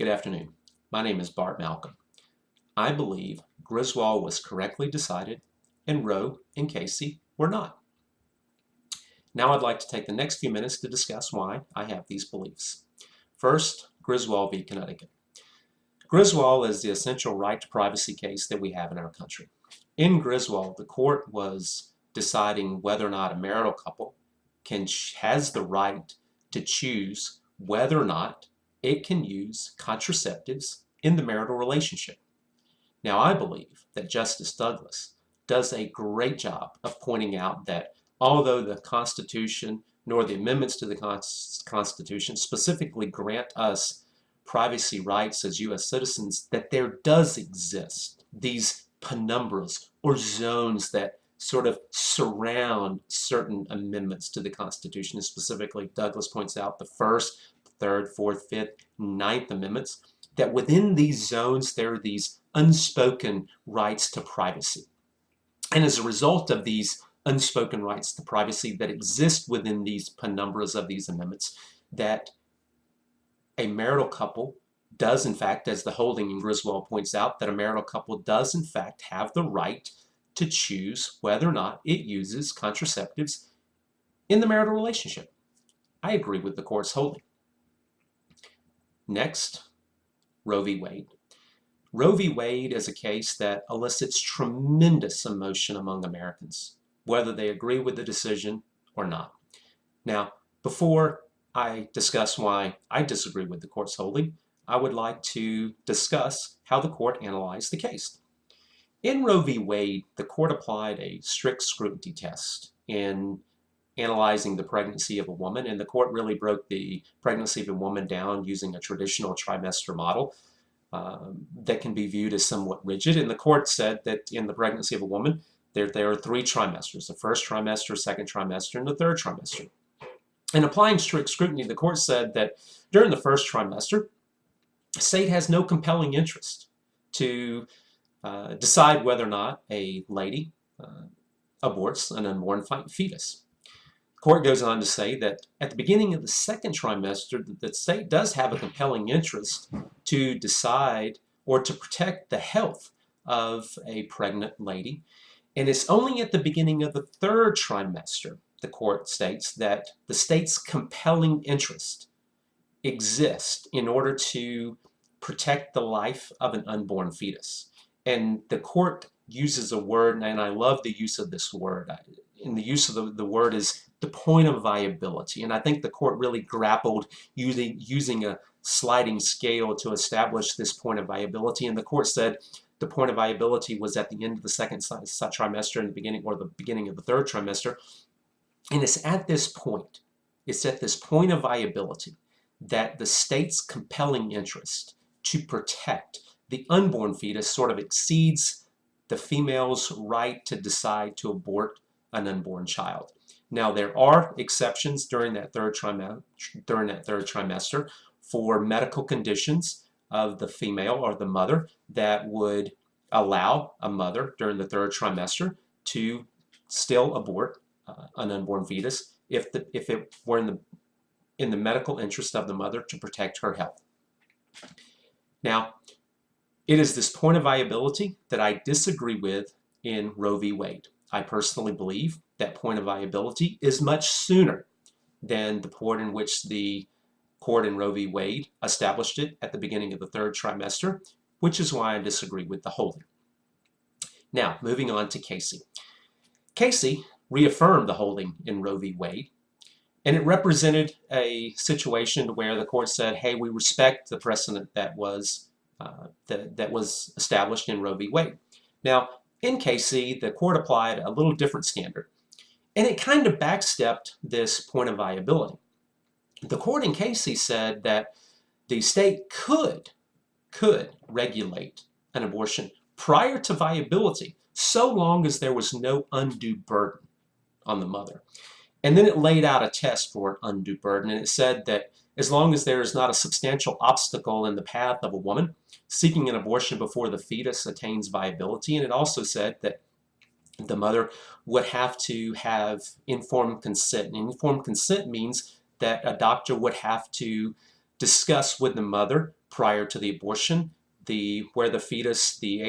Good afternoon. My name is Bart Malcom. I believe Griswold was correctly decided and Roe and Casey were not. Now I'd like to take the next few minutes to discuss why I have these beliefs. First, Griswold v. Connecticut. Griswold is the essential right to privacy case that we have in our country. In Griswold, the court was deciding whether or not a marital couple has the right to choose whether or not it can use contraceptives in the marital relationship. Now, I believe that Justice Douglas does a great job of pointing out that although the Constitution nor the amendments to the Constitution specifically grant us privacy rights as U.S. citizens, that there does exist these penumbras or zones that sort of surround certain amendments to the Constitution. And specifically, Douglas points out the First, Third, Fourth, Fifth, Ninth Amendments, that within these zones there are these unspoken rights to privacy. And as a result of these unspoken rights to privacy that exist within these penumbras of these amendments, that a marital couple does in fact, as the holding in Griswold points out, that a marital couple does in fact have the right to choose whether or not it uses contraceptives in the marital relationship. I agree with the court's holding. Next, Roe v. Wade. Roe v. Wade is a case that elicits tremendous emotion among Americans, whether they agree with the decision or not. Now, before I discuss why I disagree with the court's holding, I would like to discuss how the court analyzed the case. In Roe v. Wade, the court applied a strict scrutiny test in analyzing the pregnancy of a woman, and the court really broke the pregnancy of a woman down using a traditional trimester model that can be viewed as somewhat rigid. And the court said that in the pregnancy of a woman, there are three trimesters: the first trimester, second trimester, and the third trimester. In applying strict scrutiny, the court said that during the first trimester, the state has no compelling interest to decide whether or not a lady aborts an unborn fetus. The court goes on to say that at the beginning of the second trimester, the state does have a compelling interest to decide or to protect the health of a pregnant lady. And it's only at the beginning of the third trimester, the court states, that the state's compelling interest exists in order to protect the life of an unborn fetus. And the court uses a word, and I love the use of this word. And the use of the word is the point of viability. And I think the court really grappled using a sliding scale to establish this point of viability. And the court said the point of viability was at the end of the second trimester and the beginning of the third trimester. And it's at this point of viability that the state's compelling interest to protect the unborn fetus sort of exceeds the female's right to decide to abort an unborn child. Now, there are exceptions during that third trimester for medical conditions of the female or the mother that would allow a mother during the third trimester to still abort an unborn fetus if it were in the medical interest of the mother to protect her health. Now, it is this point of viability that I disagree with in Roe v. Wade. I personally believe that point of viability is much sooner than the point in which the court in Roe v. Wade established it at the beginning of the third trimester, which is why I disagree with the holding. Now, moving on to Casey. Casey reaffirmed the holding in Roe v. Wade, and it represented a situation where the court said, hey, we respect the precedent that was established in Roe v. Wade. Now, in Casey, the court applied a little different standard, and it kind of backstepped this point of viability. The court in Casey said that the state could regulate an abortion prior to viability, so long as there was no undue burden on the mother. And then it laid out a test for undue burden, and it said that as long as there is not a substantial obstacle in the path of a woman seeking an abortion before the fetus attains viability. And it also said that the mother would have to have informed consent. And informed consent means that a doctor would have to discuss with the mother prior to the abortion, where the fetus, the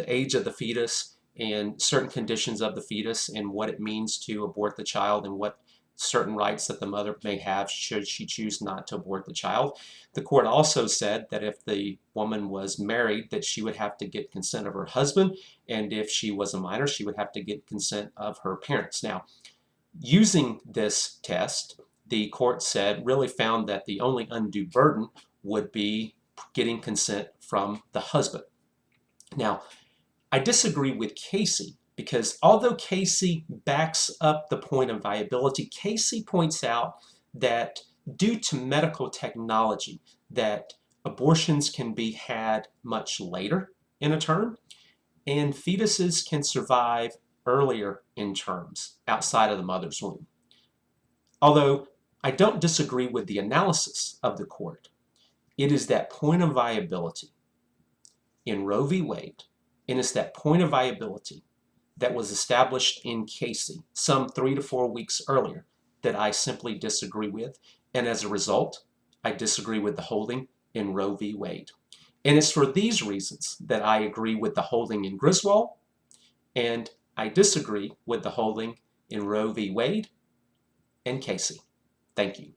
age of the fetus, and certain conditions of the fetus, and what it means to abort the child, and what certain rights that the mother may have should she choose not to abort the child. The court also said that if the woman was married, that she would have to get consent of her husband, and if she was a minor, she would have to get consent of her parents. Now, using this test, the court really found that the only undue burden would be getting consent from the husband. Now, I disagree with Casey, because although Casey backs up the point of viability, Casey points out that due to medical technology, that abortions can be had much later in a term, and fetuses can survive earlier in terms outside of the mother's womb. Although I don't disagree with the analysis of the court, it is that point of viability in Roe v. Wade, and it's that point of viability that was established in Casey some 3 to 4 weeks earlier that I simply disagree with. And as a result, I disagree with the holding in Roe v. Wade. And it's for these reasons that I agree with the holding in Griswold, and I disagree with the holding in Roe v. Wade and Casey. Thank you.